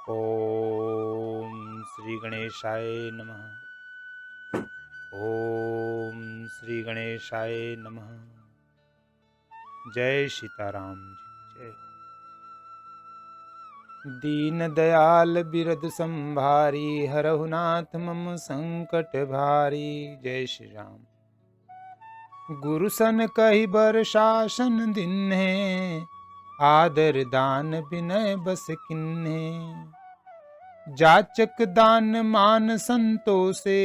ओम श्री गणेशाय नमः। ओम श्री गणेशाय नमः। जय सीताराम जी जय। दीन दयाल बिरद संभारी हरहु नाथ मम संकट भारी। जय श्री राम। गुरु सन कहि बर शासन दिन्हे आदर दान विनय बस किन्हे। जाचक दान मान संतोषे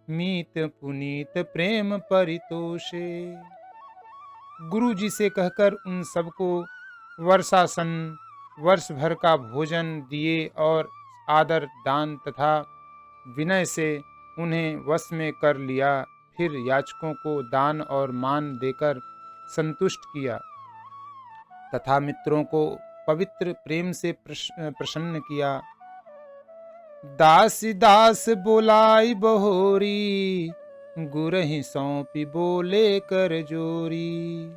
मीत पुनीत प्रेम परितोषे। गुरु जी से कहकर उन सबको वर्षासन वर्ष भर का भोजन दिए और आदर दान तथा विनय से उन्हें वश में कर लिया। फिर याचकों को दान और मान देकर संतुष्ट किया तथा मित्रों को पवित्र प्रेम से प्रसन्न किया। दासी दास बोलाई बहोरी गुरहि सौंपी बोले कर जोरी।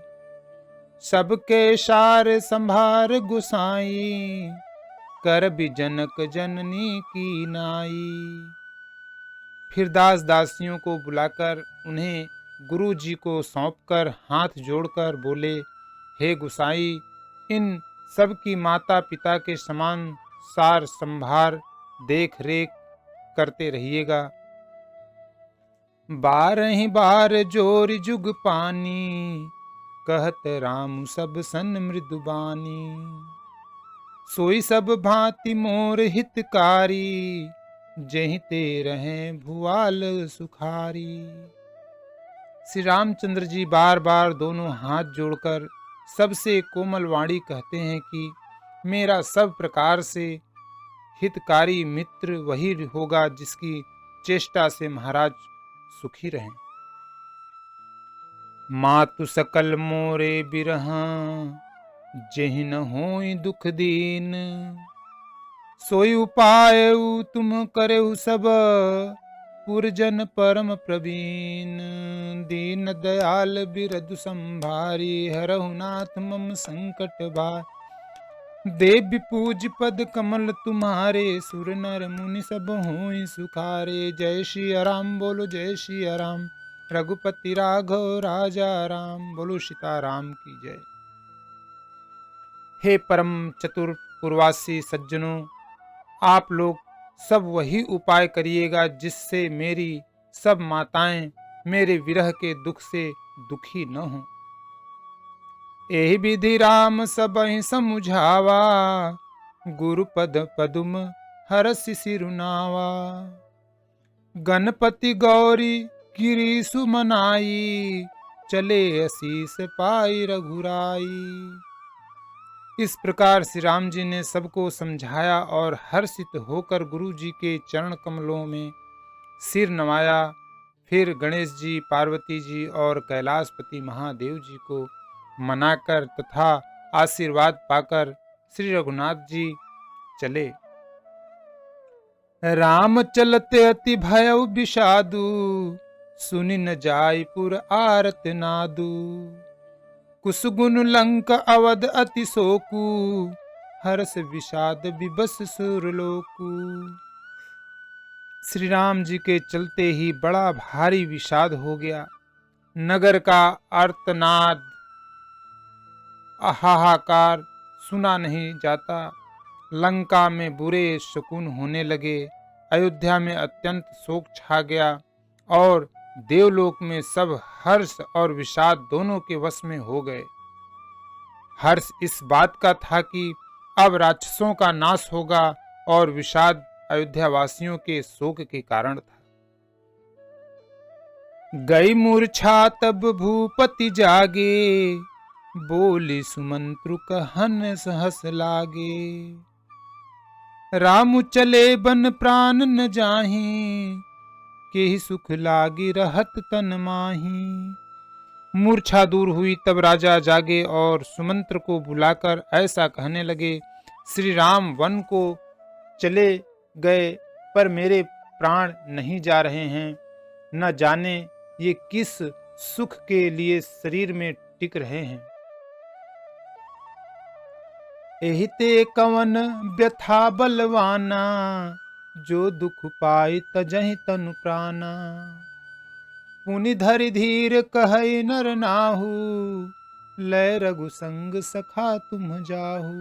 सबके सार संभार गुसाई कर भी जनक जननी की नाई। फिर दास दासियों को बुलाकर उन्हें गुरु जी को सौंपकर हाथ जोड़कर बोले, हे गुसाई, इन सब की माता पिता के समान सार संभार देख रेख करते रहिएगा। बारहि बार जोर जुग पानी कहत राम सब सन मृदुबानी। सोई सब भांति मोर हितकारी जहि ते रहें भुआल सुखारी। श्री रामचंद्र जी बार बार दोनों हाथ जोड़कर सबसे कोमल वाणी कहते हैं कि मेरा सब प्रकार से हितकारी मित्र वही होगा जिसकी चेष्टा से महाराज सुखी रहें। मातु सकल मोरे बिरहा जेहि न होई दुख दीन। सोई उपाय तुम करेउ सब पुरजन परम प्रवीण। दीन दयाल बिरदु संभारी हरहु नाथ मम संकट भार। देव पूज पद कमल तुम्हारे सुर नर मुनि सब होई सुखारे। जय श्री राम बोलो जय श्री राम रघुपति राघव राजा राम। बोलो सीताराम की जय। हे परम चतुर पूर्वासी सज्जनों, आप लोग सब वही उपाय करिएगा जिससे मेरी सब माताएं मेरे विरह के दुख से दुखी न हों। एहि विधि राम सबहि समुझावा गुरु पद पदुम हरसि सिरुनावा। गणपति गौरी गिरी सुमनाई चले असीस पाई रघुराई। इस प्रकार श्री राम जी ने सबको समझाया और हर्षित होकर गुरु जी के चरण कमलों में सिर नवाया। फिर गणेश जी, पार्वती जी और कैलाशपति महादेव जी को मनाकर तथा आशीर्वाद पाकर श्री रघुनाथ जी चले। राम चलते अति भयउ विषादु सुनि न जायपुर आरत नादु। कुसुगुन लंक अवध अति शोकु हर्ष विषाद विबस सुरलोकु। श्री राम जी के चलते ही बड़ा भारी विषाद हो गया। नगर का आर्तनाद हाहाकार सुना नहीं जाता। लंका में बुरे शकुन होने लगे। अयोध्या में अत्यंत शोक छा गया और देवलोक में सब हर्ष और विषाद दोनों के वश में हो गए। हर्ष इस बात का था कि अब राक्षसों का नाश होगा और विषाद अयोध्या वासियों के शोक के कारण था। गई मूर्छा तब भूपति जागे बोली सुमंत्रु कहन सहस लागे। राम चले बन प्राण न जाहि केहि सुख लागी रहत तन माही। मूर्छा दूर हुई तब राजा जागे और सुमंत्र को बुलाकर ऐसा कहने लगे, श्री राम वन को चले गए पर मेरे प्राण नहीं जा रहे हैं। न जाने ये किस सुख के लिए शरीर में टिक रहे हैं। एहि ते कवन व्यथा बलवाना, जो दुख पाई तजहि तनु प्राणा। पुनि धरि धीर कहै नर नाहु, लय रघु संग सखा तुम जाहु।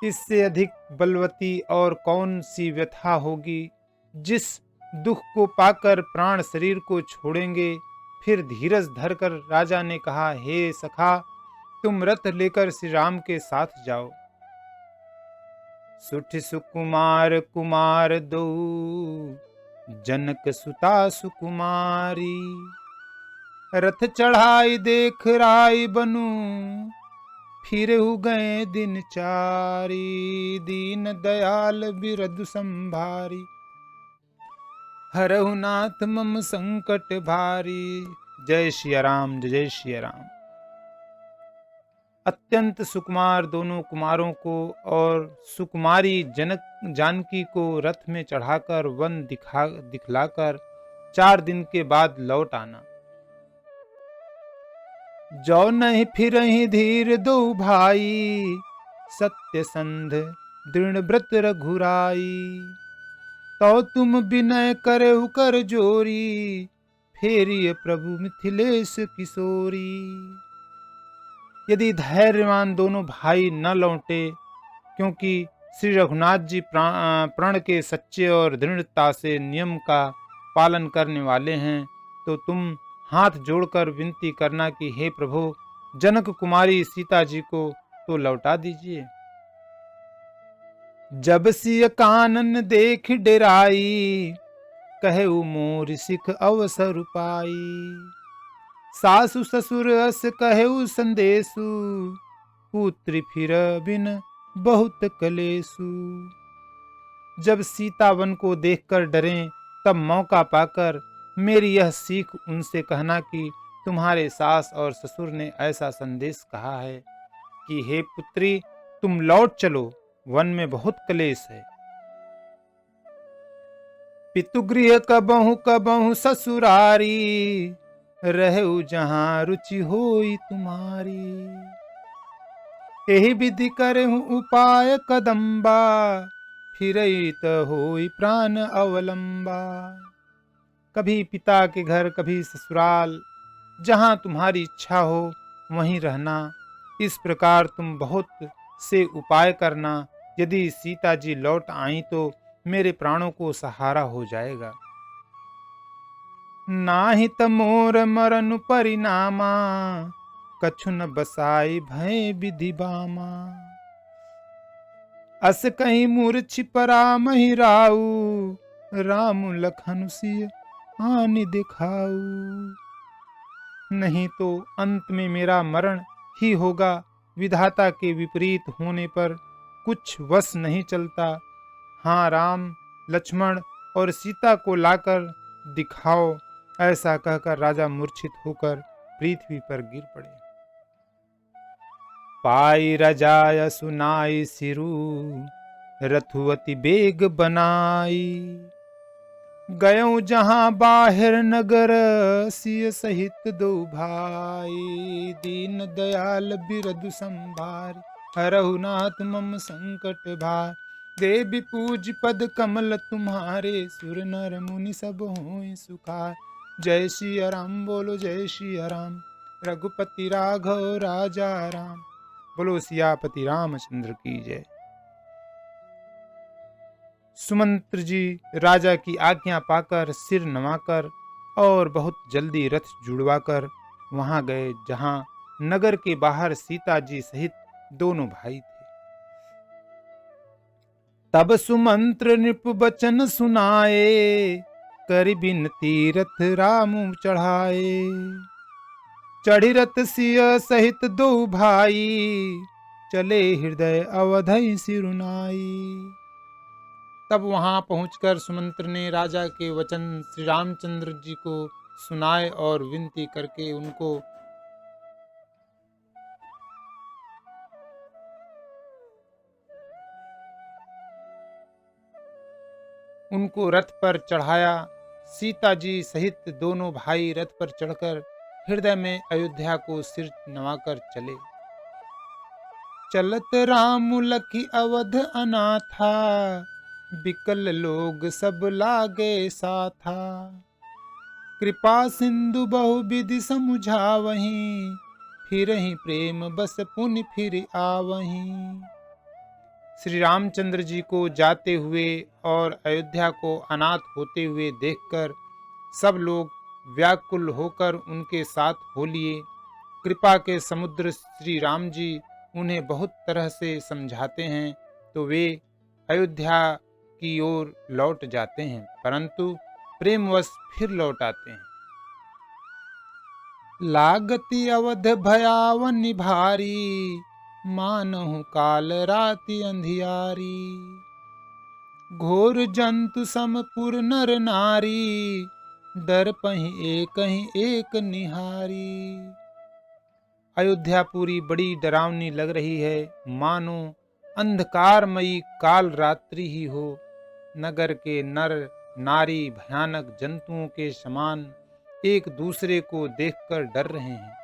इससे अधिक बलवती और कौन सी व्यथा होगी, जिस दुख को पाकर प्राण शरीर को छोड़ेंगे। फिर धीरज धरकर राजा ने कहा, हे सखा, तुम रथ लेकर श्री राम के साथ जाओ। सुठ सुकुमार कुमार दो, जनक सुता सुकुमारी। रथ चढ़ाई देख राय बनु, फिर गए दिन चारी। दीन दयाल बिरधु संभारी, हरहु नाथ मम संकट भारी। जय सिया राम, जय सिया राम। अत्यंत सुकुमार दोनों कुमारों को और सुकुमारी जनक जानकी को रथ में चढ़ाकर वन दिखलाकर 4 दिन के बाद लौट आना। जो नहीं फिरहि धीर दो भाई, सत्य संध दृढ़ व्रत रघुराई। तो तुम विनय करहु कर जोरी, फेरिय प्रभु मिथिलेश किशोरी। यदि धैर्यवान दोनों भाई न लौटे, क्योंकि श्री रघुनाथ जी प्रण के सच्चे और दृढ़ता से नियम का पालन करने वाले हैं, तो तुम हाथ जोड़कर विनती करना कि हे प्रभु, जनक कुमारी सीता जी को तो लौटा दीजिए। जब सिय कानन देख डेराई, कहेउ मोर सिख अवसर पाई। सासु ससुर अस कहेउ संदेशु, पुत्र फिर बिन बहुत कलेसु। जब सीता वन को देखकर डरें, तब मौका पाकर मेरी यह सीख उनसे कहना कि तुम्हारे सास और ससुर ने ऐसा संदेश कहा है कि हे पुत्री, तुम लौट चलो, वन में बहुत कलेश है। पितुगृह कबहु कबहु ससुरारी, रहु जहाँ रुचि होई तुम्हारी। एहि विधि करहु उपाय कदम्बा, फिरई त होई प्राण अवलंबा। कभी पिता के घर, कभी ससुराल, जहाँ तुम्हारी इच्छा हो वहीं रहना। इस प्रकार तुम बहुत से उपाय करना। यदि सीता जी लौट आई तो मेरे प्राणों को सहारा हो जाएगा। नाहि त मोर मरनु परिणामा, कछु न बसाई भय विधि बामा। अस कहीं मूर्छि परामहि राऊ, राम लखन सिय हानि दिखाऊ। नहीं तो अंत में मेरा मरण ही होगा। विधाता के विपरीत होने पर कुछ वश नहीं चलता। हाँ, राम लक्ष्मण और सीता को लाकर दिखाओ। ऐसा कहकर राजा मूर्छित होकर पृथ्वी पर गिर पड़े। पाई रजाय सुनाई सिरु, रथुवती बेग बनाई। गयऊ जहां बाहिर नगर, सिय सहित दो भाई। दीन दयाल बिरधु संभार, हरहु नाथ मम संकट भार। देवी पूज पद कमल तुम्हारे, सुर नर मुनि सब होय सुखार। जय सिया राम, बोलो जय सिया राम। रघुपति राघव राजा राम, बोलो सियापति रामचंद्र की जय। सुमंत्र जी राजा की आज्ञा पाकर सिर नवाकर और बहुत जल्दी रथ जुड़वाकर वहां गए जहां नगर के बाहर सीता जी सहित दोनों भाई थे। तब सुमंत्र नृप बचन सुनाए, कर बिनती रथ राम चढ़ाए। चढ़ी रथ सिय सहित दो भाई, चले हृदय अवधि सिरुनाई। तब वहां पहुंचकर सुमंत्र ने राजा के वचन श्री रामचंद्र जी को सुनाए और विनती करके उनको रथ पर चढ़ाया। सीता जी सहित दोनों भाई रथ पर चढ़कर हृदय में अयोध्या को सिर नवाकर चले। चलत राम लखी अवध अनाथा, बिकल लोग सब लागे साथा। कृपा सिंधु बहुविधि समुझावहीं, फिरहि प्रेम बस पुनि फिर आवहीं। श्री रामचंद्र जी को जाते हुए और अयोध्या को अनाथ होते हुए देखकर सब लोग व्याकुल होकर उनके साथ हो लिए। कृपा के समुद्र श्री राम जी उन्हें बहुत तरह से समझाते हैं तो वे अयोध्या की ओर लौट जाते हैं, परंतु प्रेमवश फिर लौट आते हैं। लागति अवध भयावन भारी, मानहु काल राति अंधियारी। घोर जंतु समपुर नर नारी, डर पहि एक निहारी। अयोध्यापुरी बड़ी डरावनी लग रही है, मानो अंधकारमयी काल रात्रि ही हो। नगर के नर नारी भयानक जंतुओं के समान एक दूसरे को देखकर डर रहे हैं।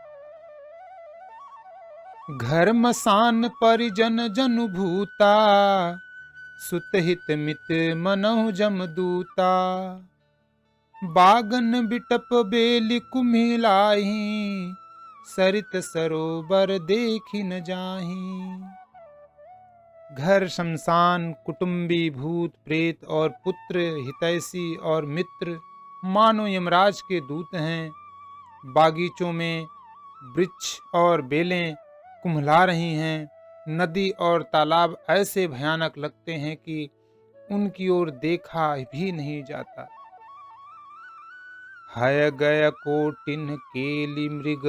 घर मसान परिजन जनु भूता, सुतहित मित मनहु जमदूता। बागन बिटप बेली कुम्हिलाही, सरित सरोवर देखी न जाही। घर शमशान, कुटुंबी, भूत प्रेत और पुत्र, हितैषी और मित्र मानो यमराज के दूत हैं। बागीचों में वृक्ष और बेलें कुम्हला रही हैं। नदी और तालाब ऐसे भयानक लगते हैं कि उनकी ओर देखा भी नहीं जाता। हय गय कोटिन केली मृग,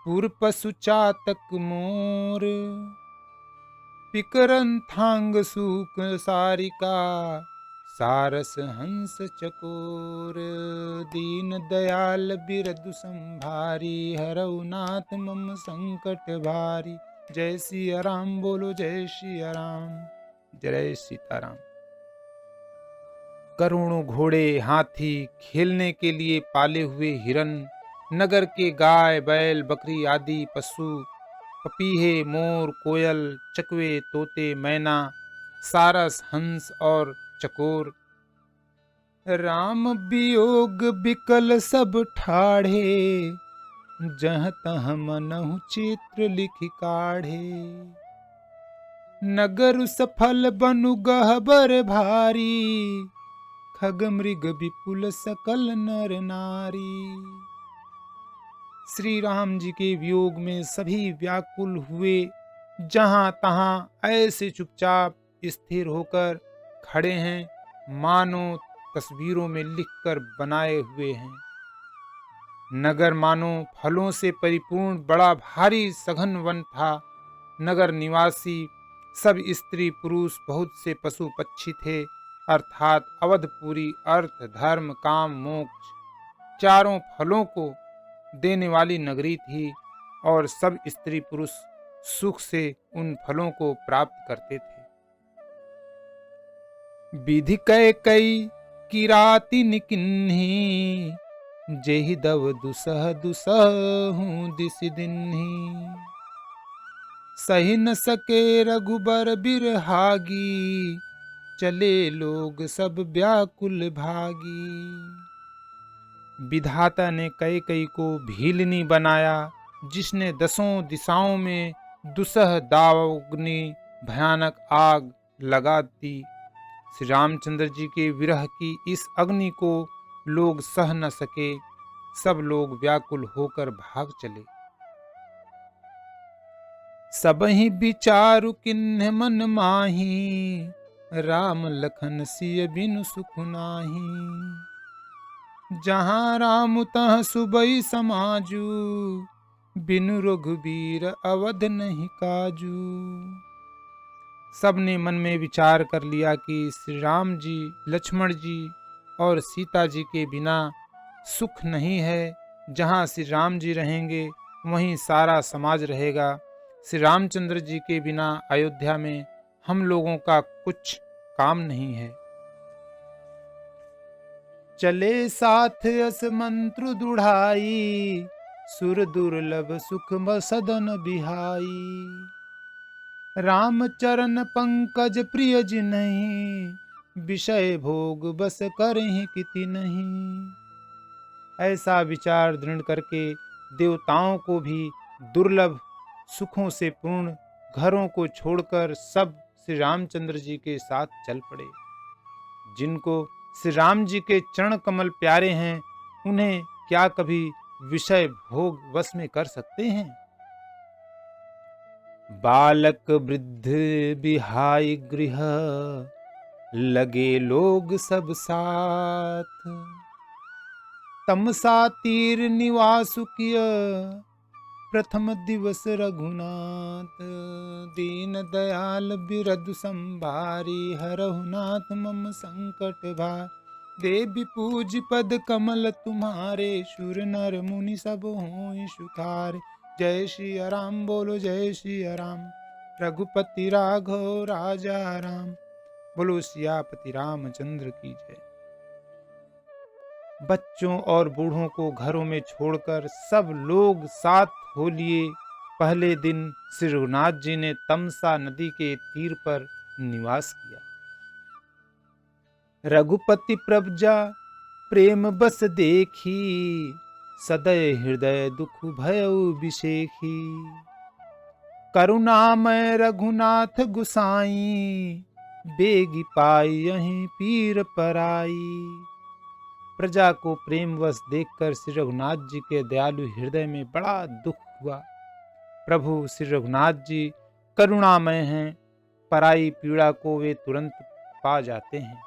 पुर पशु चातक मोर। पिकरन थांग सूक सारिका, सारस हंस चकोर। दीन दयाल बिरदु संभारी, हरऊ नाथ मम संकट भारी। जय सिया राम बोलो, जय सिया राम, जय सीताराम। करोड़ों घोड़े, हाथी, खेलने के लिए पाले हुए हिरन, नगर के गाय बैल बकरी आदि पशु, पपीहे मोर कोयल चकवे तोते मैना, सारस हंस और चकोर। राम वियोग बिकल सब ठाढ़े, जहाँ तहाँ मनहु चित्र लिखि काढ़े। नगर सफल बनु गहबर भारी, खग मृग विपुल सकल नर नारी। श्री राम जी के वियोग में सभी व्याकुल हुए, जहां तहां ऐसे चुपचाप स्थिर होकर खड़े हैं, मानो तस्वीरों में लिखकर बनाए हुए हैं। नगर मानो फलों से परिपूर्ण बड़ा भारी सघन वन था। नगर निवासी सब स्त्री पुरुष, बहुत से पशु पक्षी थे, अर्थात अवधपुरी अर्थ धर्म काम मोक्ष चारों फलों को देने वाली नगरी थी, और सब स्त्री पुरुष सुख से उन फलों को प्राप्त करते थे। विधि कै कई किराति निकिन्ही, जेहि दव दुसह दुसहु दिस दिन्ही। सही न सके रघुबर बिरहागी, चले लोग सब व्याकुल भागी। विधाता ने कैकई को भीलनी बनाया, जिसने दसों दिशाओं में दुसह दावाग्नि भयानक आग लगा दी। श्री रामचंद्र जी के विरह की इस अग्नि को लोग सह न सके, सब लोग व्याकुल होकर भाग चले। सबहि विचारु किन्ह मन माही, राम लखन सिय बिनु सुख नाही। जहाँ राम तहाँ सुबई समाजू, बिनु रघुबीर अवध नहीं काजू। सबने मन में विचार कर लिया कि श्री राम जी, लक्ष्मण जी और सीता जी के बिना सुख नहीं है। जहाँ श्री राम जी रहेंगे वहीं सारा समाज रहेगा। श्री रामचंद्र जी के बिना अयोध्या में हम लोगों का कुछ काम नहीं है। चले साथ अस मंत्र दुढ़ाई, सुर दुर्लभ सुख सदन बिहाई। राम चरण पंकज प्रिय जिन्हीं, विषय भोग बस करहिं किति नहीं। ऐसा विचार दृढ़ करके देवताओं को भी दुर्लभ सुखों से पूर्ण घरों को छोड़कर सब श्री रामचंद्र जी के साथ चल पड़े। जिनको श्री राम जी के चरण कमल प्यारे हैं, उन्हें क्या कभी विषय भोग वश में कर सकते हैं। बालक वृद्ध बिहाई गृह, लगे लोग सब साथ। तमसा तीर निवास किय, प्रथम दिवस रघुनाथ। दीन दयाल बिरधु संभारी, हरहु नाथ मम संकट भार। देवी पूज पद कमल तुम्हारे, सुर नर मुनि सब हों सुखारे। जय श्री राम बोलो जय श्री राम, रघुपति राघव राजा राम। बोलो सियापति रामचंद्र की जय। बच्चों और बूढ़ों को घरों में छोड़कर सब लोग साथ हो लिए। पहले दिन श्री रघुनाथ जी ने तमसा नदी के तीर पर निवास किया। रघुपति प्रभजा प्रेम बस देखी, सदय हृदय दुख भयउ बिसेखी। करुणामय रघुनाथ गुसाई, बेगी पाई यहीं पीर पराई। प्रजा को प्रेमवश देखकर श्री रघुनाथ जी के दयालु हृदय में बड़ा दुख हुआ। प्रभु श्री रघुनाथ जी करुणामय हैं, पराई पीड़ा को वे तुरंत पा जाते हैं,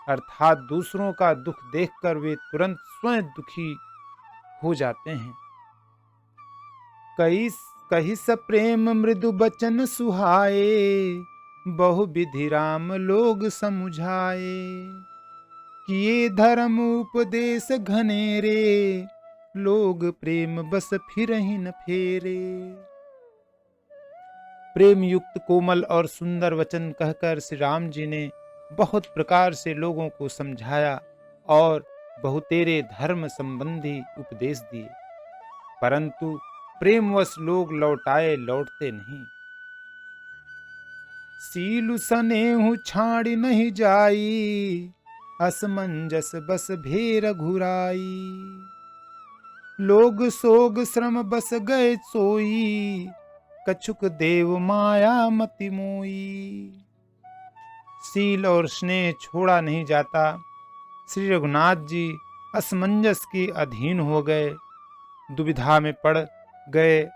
अर्थात दूसरों का दुख देखकर वे तुरंत स्वयं दुखी हो जाते हैं। कही स प्रेम मृदु बचन सुहाए, बहु विधि राम लोग समुझाए। किए धर्म उपदेश घनेरे, लोग प्रेम बस फिरहि न फेरे। प्रेम युक्त कोमल और सुंदर वचन कहकर श्री राम जी ने बहुत प्रकार से लोगों को समझाया और बहुतेरे धर्म संबंधी उपदेश दिए, परंतु प्रेमवश लोग लौटते नहीं। सीलु सनेहु छाड़ी नहीं जाई, असमंजस बस भेर घुराई। लोग सोग श्रम बस गए सोई, कछुक देव माया मति मोई। सील और स्नेह छोड़ा नहीं जाता। श्री रघुनाथ जी असमंजस के अधीन हो गए, दुविधा में पड़ गए।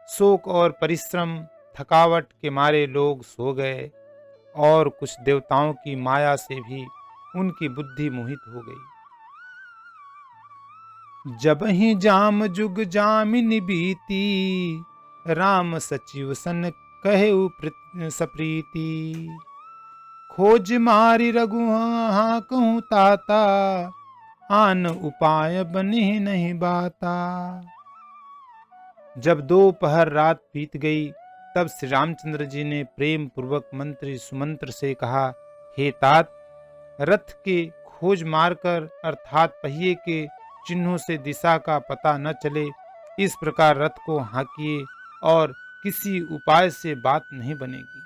शोक और परिश्रम थकावट के मारे लोग सो गए और कुछ देवताओं की माया से भी उनकी बुद्धि मोहित हो गई। जब ही जाम जुग जामिनी बीती, राम सचिव सन कहे सप्रीति। खोज मारी रघु हाँ कहूँ ताता, आन उपाय बने नहीं बाता। जब दोपहर रात बीत गई, तब श्री रामचंद्र जी ने प्रेम पूर्वक मंत्री सुमंत्र से कहा, हे तात, रथ के खोज मारकर अर्थात पहिए के चिन्हों से दिशा का पता न चले, इस प्रकार रथ को हाँकिए और किसी उपाय से बात नहीं बनेगी।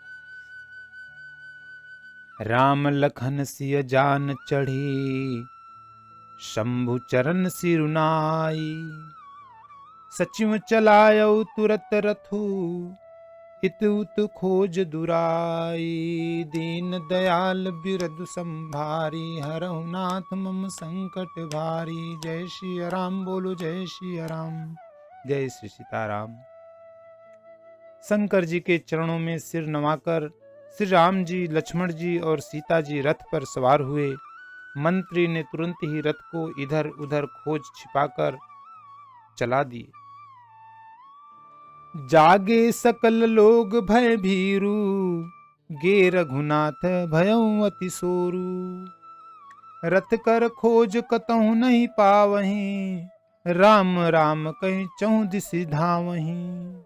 राम लखन सिय जान चढ़ी, शंभु चरण सिरुनाई। सचिव चलायौ तुरत रथु, इत उत खोज दुराई। दीन दयाल बिरधु संभारी, हरहु नाथ मम संकट भारी। जय श्री राम बोलो जय श्री राम, जय श्री सीताराम। शंकर जी के चरणों में सिर नवाकर श्री राम जी, लक्ष्मण जी और सीता जी रथ पर सवार हुए। मंत्री ने तुरंत ही रथ को इधर उधर खोज छिपाकर चला दिए। जागे सकल लोग भय भीरु, गे रघुनाथ भयउ अति सोरु। रथ कर खोज कतहु नहीं पावहीं, राम राम कहीं चहुँ दिसि धावहीं।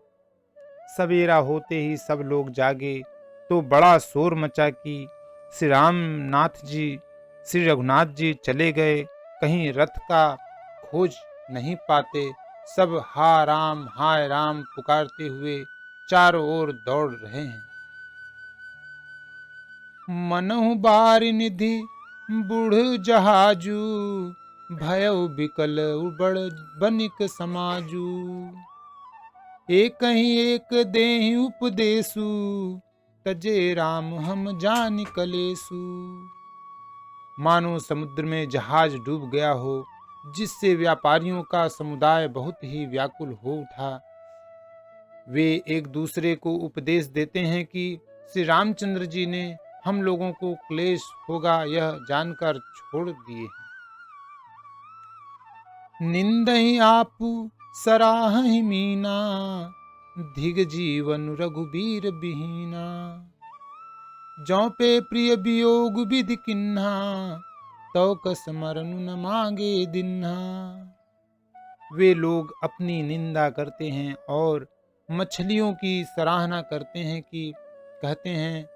सवेरा होते ही सब लोग जागे तो बड़ा शोर मचा कि श्री रामनाथ जी, श्री रघुनाथ जी चले गए, कहीं रथ का खोज नहीं पाते। सब हाय राम पुकारते हुए चारों ओर दौड़ रहे हैं। मनहु बारि निधि बूढ़ जहाजू, भयउ बिकल उबड़ बनिक समाजू। एक ही एक देहि उपदेसु, तजे राम हम जानि कलेसु। मानो समुद्र में जहाज डूब गया हो, जिससे व्यापारियों का समुदाय बहुत ही व्याकुल हो उठा। वे एक दूसरे को उपदेश देते हैं कि श्री रामचंद्र जी ने हम लोगों को क्लेश होगा यह जानकर छोड़ दिए हैं। निंदहि आपु सराहहि मीना, धिग जीवन रघुबीर बिहीना। जौ पे प्रिय वियोग विधि किन्हा, तो कस मरनु न मांगे दिन्हा। वे लोग अपनी निंदा करते हैं और मछलियों की सराहना करते हैं कि कहते हैं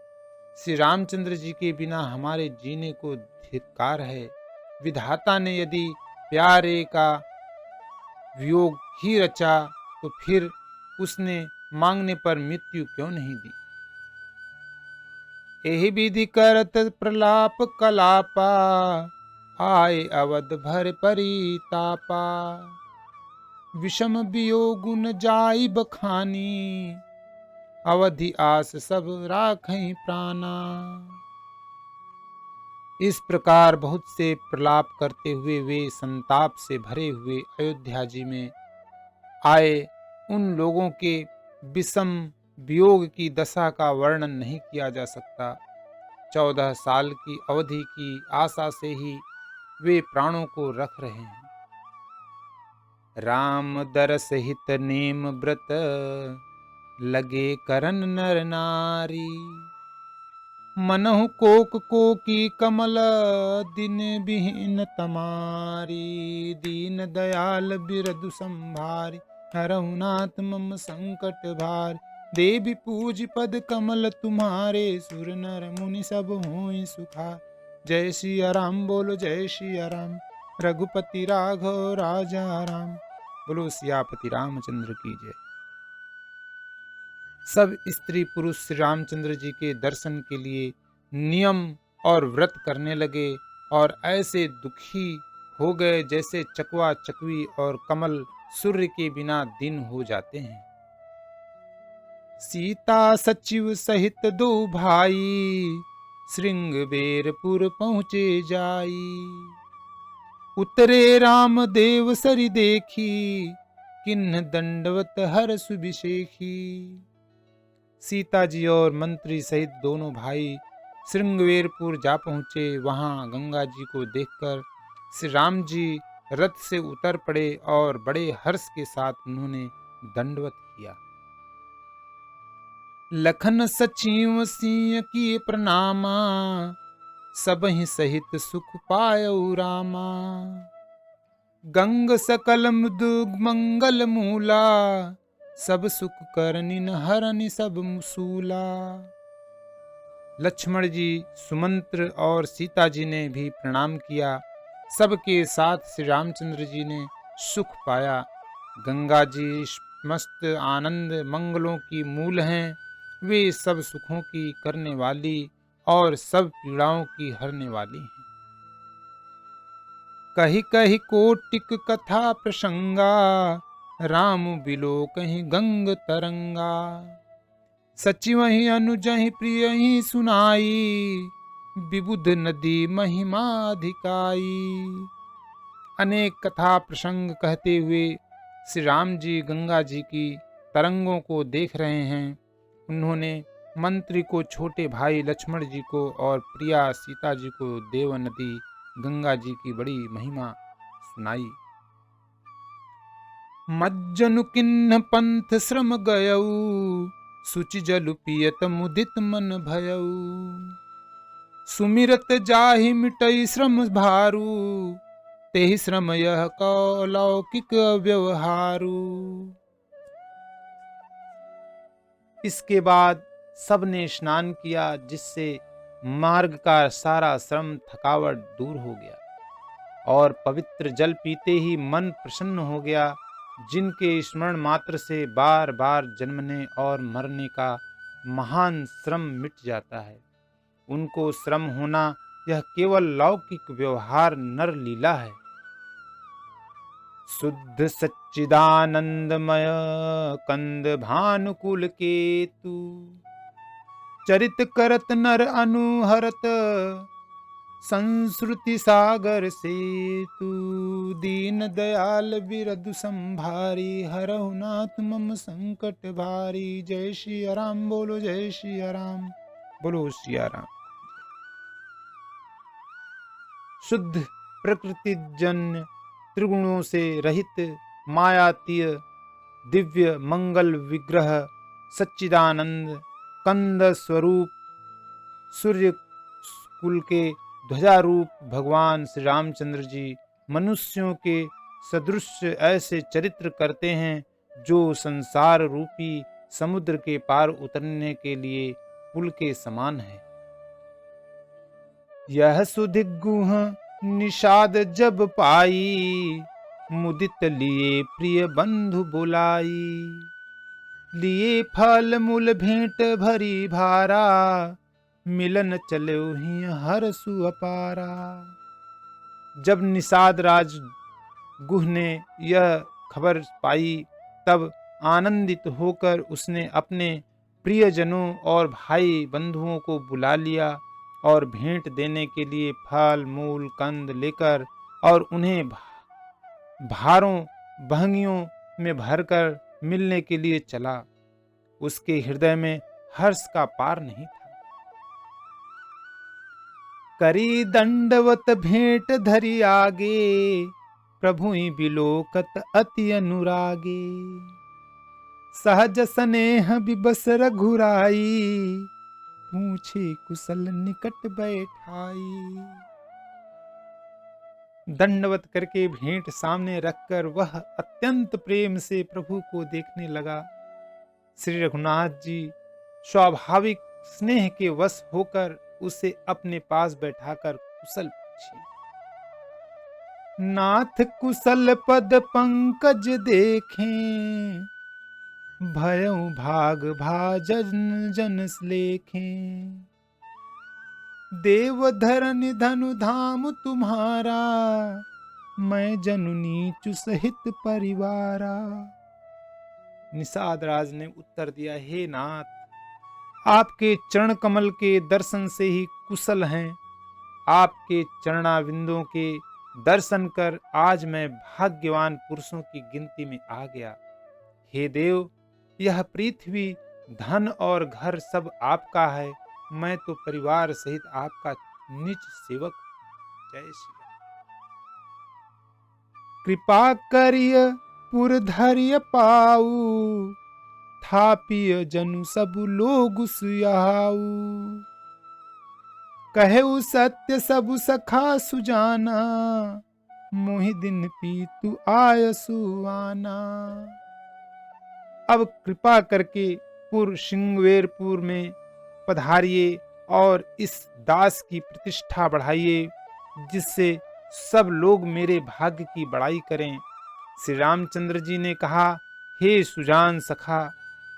श्री रामचंद्र जी के बिना हमारे जीने को धिक्कार है। विधाता ने यदि प्यारे का वियोग ही रचा तो फिर उसने मांगने पर मृत्यु क्यों नहीं दी। एहि विधि करत प्रलाप कलापा, आए अवध भर परितापा। विषम वियोग न जाई बखानी, अवधि आस सब राखहीं प्राणा। इस प्रकार बहुत से प्रलाप करते हुए वे संताप से भरे हुए अयोध्या जी में आए। उन लोगों के विषम वियोग की दशा का वर्णन नहीं किया जा सकता। 14 साल की अवधि की आशा से ही वे प्राणों को रख रहे हैं। राम दरस हित नेम व्रत, लगे करन नर नारी। मनहु कोक कोकी कमल, दिन बिहीन तमारी। दीन दयाल बिरदु संभारी, हरहु नाथ मम संकट भार। देवी पूज पद कमल तुम्हारे, सुर नर मुनि सब होई सुखार। जय सिया राम बोलो जय सिया राम, रघुपति राघव राजा राम। बोलो सियापति रामचंद्र की जय। सब स्त्री पुरुष श्री रामचंद्र जी के दर्शन के लिए नियम और व्रत करने लगे और ऐसे दुखी हो गए जैसे चकवा चकवी और कमल सूर्य के बिना दिन हो जाते हैं। सीता सचिव सहित दो भाई, श्रृंगबेरपुर पहुँचे जाई। उतरे राम देव सरि देखी, किन्ह दंडवत हर सुभिषेखी। सीता जी और मंत्री सहित दोनों भाई श्रृंगवेरपुर जा पहुंचे। वहां गंगा जी को देखकर श्री राम जी रथ से उतर पड़े और बड़े हर्ष के साथ उन्होंने दंडवत किया। लखन सचिव सिंह किए प्रणामा, सबहि सहित सुख पायउ रामा। गंग सकल मृदु मंगल मूला, सब सुख करनिन हरनि सब मूसूला। लक्ष्मण जी, सुमंत्र और सीता जी ने भी प्रणाम किया। सबके साथ श्री रामचंद्र जी ने सुख पाया। गंगा जी मस्त आनंद मंगलों की मूल हैं। वे सब सुखों की करने वाली और सब पीड़ाओं की हरने वाली हैं। कही कही कोटिक कथा प्रसंगा, राम बिलो कहीं गंग तरंगा। सचिवहि अनुजहि प्रियहि सुनाई, विबुध नदी महिमा अधिकाई। अनेक कथा प्रसंग कहते हुए श्री राम जी गंगा जी की तरंगों को देख रहे हैं। उन्होंने मंत्री को छोटे भाई लक्ष्मण जी को और प्रिया सीता जी को देव नदी गंगा जी की बड़ी महिमा सुनाई। मज्जनु किन्ह पंथ श्रम गयऊ, सुचि जलु पियत मुदित मन भयऊ। सुमिरत जाहि मिटई श्रम भारू, तेहि श्रम यह कौलौकिक व्यवहारू। इसके बाद सबने स्नान किया, जिससे मार्ग का सारा श्रम थकावट दूर हो गया और पवित्र जल पीते ही मन प्रसन्न हो गया। जिनके स्मरण मात्र से बार बार जन्मने और मरने का महान श्रम मिट जाता है। उनको श्रम होना यह केवल लौकिक व्यवहार नर लीला है। शुद्ध सच्चिदानंदमय कंद भानुकुल केतु, चरित करत नर अनुहरत संस्कृति सागर सेतु। दीन दयाल बिरदु संभारी, हरहु नाथ मम संकट भारी। जय श्री राम बोलो, जय श्री राम बोलो, सिया राम। शुद्ध प्रकृति जन्य त्रिगुणों से रहित मायातीय दिव्य मंगल विग्रह सच्चिदानंद कंद स्वरूप सूर्य कुल के ध्वजारूप भगवान श्री रामचंद्र जी मनुष्यों के सदृश ऐसे चरित्र करते हैं जो संसार रूपी समुद्र के पार उतरने के लिए पुल के समान है। यह सुदिग्गुह निषाद जब पाई, मुदित लिए प्रिय बंधु बुलाई। लिए फल मूल भेंट भरी भारा, मिलन चलो ही हरसु अपारा। जब निषाद राज गुह ने यह खबर पाई, तब आनंदित होकर उसने अपने प्रियजनों और भाई बंधुओं को बुला लिया और भेंट देने के लिए फल मूल कंद लेकर और उन्हें भारों बहंगियों में भरकर मिलने के लिए चला। उसके हृदय में हर्ष का पार नहीं था। करी दंडवत भेंट धरी आगे, प्रभुई बिलोकत अति अनुरागे। सहज स्नेह विबस रघुराई, पूछे कुशल निकट बैठाई। दंडवत करके भेंट सामने रखकर वह अत्यंत प्रेम से प्रभु को देखने लगा। श्री रघुनाथ जी स्वाभाविक स्नेह के वश होकर उसे अपने पास बैठाकर कुशल पूछी। नाथ कुशल पद पंकज देखें, भयउ भाग भाजन जन लेखें। देव धरन धनु धाम तुम्हारा, मैं जनु नीचु सहित परिवारा। निषाद राज ने उत्तर दिया, हे नाथ, आपके चरण कमल के दर्शन से ही कुशल हैं। आपके चरणाविंदों के दर्शन कर आज मैं भाग्यवान पुरुषों की गिनती में आ गया। हे देव, यह पृथ्वी धन और घर सब आपका है, मैं तो परिवार सहित आपका निज सेवक हूं। जय श्री राम। कृपा करिय पुरधर्य पाऊ, थापिय जनु सब लोग सुयाऊ। कहेउ सत्य सब सखा सुजाना, मोहि दिन पीतु आय सुआना। अब कृपा करके पुर सिंगवेरपुर में पधारिए और इस दास की प्रतिष्ठा बढ़ाइए, जिससे सब लोग मेरे भाग्य की बड़ाई करें। श्री रामचंद्र जी ने कहा, हे सुजान सखा,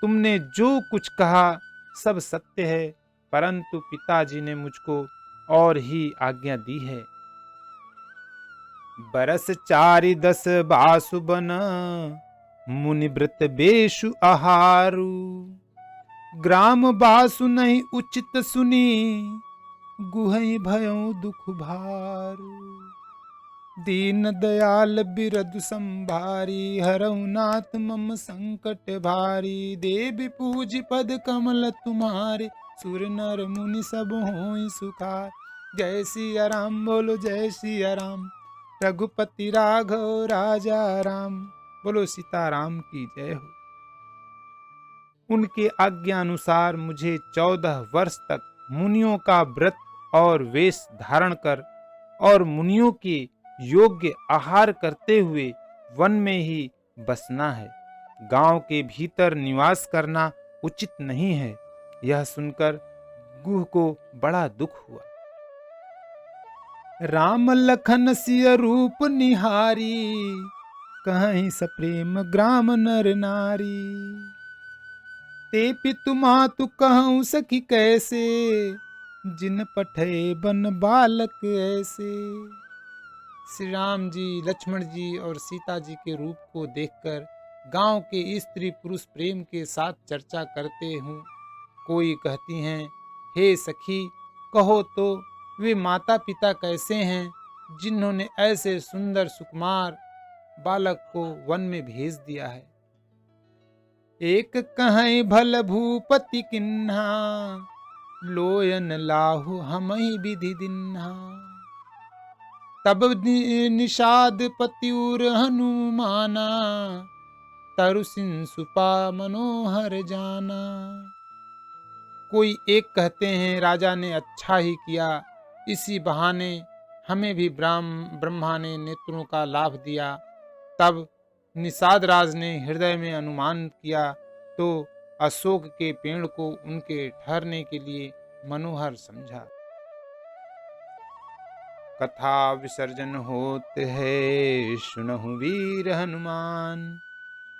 तुमने जो कुछ कहा सब सत्य है, परंतु पिताजी ने मुझको और ही आज्ञा दी है। बरस 4 बासु बन, मुनि व्रत बेशु आहारु। ग्राम बासु नहीं उचित सुनी, गुहई भयउ दुख भारू। दीन दयाल बिरदु संभारी, हरहु नाथ मम संकट भारी। देवी पूज पद कमल तुम्हारे, सुर नर मुनि सब होई सुखार। जय सिया राम बोलो, जय सिया राम। रघुपति राघव राजा राम, बोलो सीताराम की जय हो। उनके आज्ञा अनुसार मुझे 14 वर्ष तक मुनियों का व्रत और वेश धारण कर और मुनियों के योग्य आहार करते हुए वन में ही बसना है। गांव के भीतर निवास करना उचित नहीं है। यह सुनकर गुह को बड़ा दुख हुआ। राम लखन सिय रूप निहारी, कहीं सप्रेम ग्राम नर नारी। ते पितु मातु कहूँ सखी कैसे, जिन पठे बन बालक ऐसे। श्री राम जी, लक्ष्मण जी और सीता जी के रूप को देखकर गांव के स्त्री पुरुष प्रेम के साथ चर्चा करते हूँ। कोई कहती हैं, हे सखी, कहो तो वे माता पिता कैसे हैं जिन्होंने ऐसे सुंदर सुकुमार बालक को वन में भेज दिया है। एक कहीं भल भूपति किन्हा, लोयन लाहु हमहि विधि दिन्हा। तब निषाद पतिउर हनुमाना, तरु सिंसुपा मनोहर जाना। कोई एक कहते हैं, राजा ने अच्छा ही किया, इसी बहाने हमें भी ब्रह्मा ने नेत्रों का लाभ दिया। तब निषाद राज ने हृदय में अनुमान किया तो अशोक के पेड़ को उनके ठहरने के लिए मनोहर समझा। कथा विसर्जन होत है, सुनहु वीर हनुमान।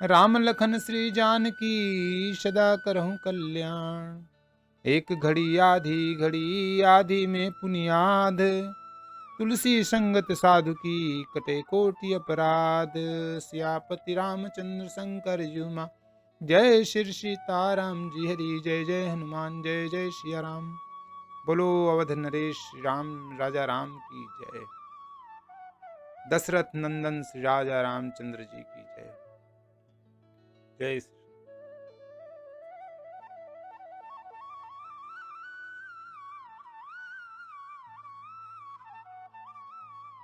राम लखन श्री जानकी, सदा करहु कल्याण। एक घड़ी आधी में पुनियाद, तुलसी संगत साधु की कटे कोटि अपराध। सियापति रामचंद्र शंकर जुमा, जय श्री सीताराम जी हरि। जय जय हनुमान, जय जय सिया राम। बोलो अवध नरेश राम राजा राम की जय। दशरथ नंदन श्री राजा रामचंद्र जी की जय। जय श्री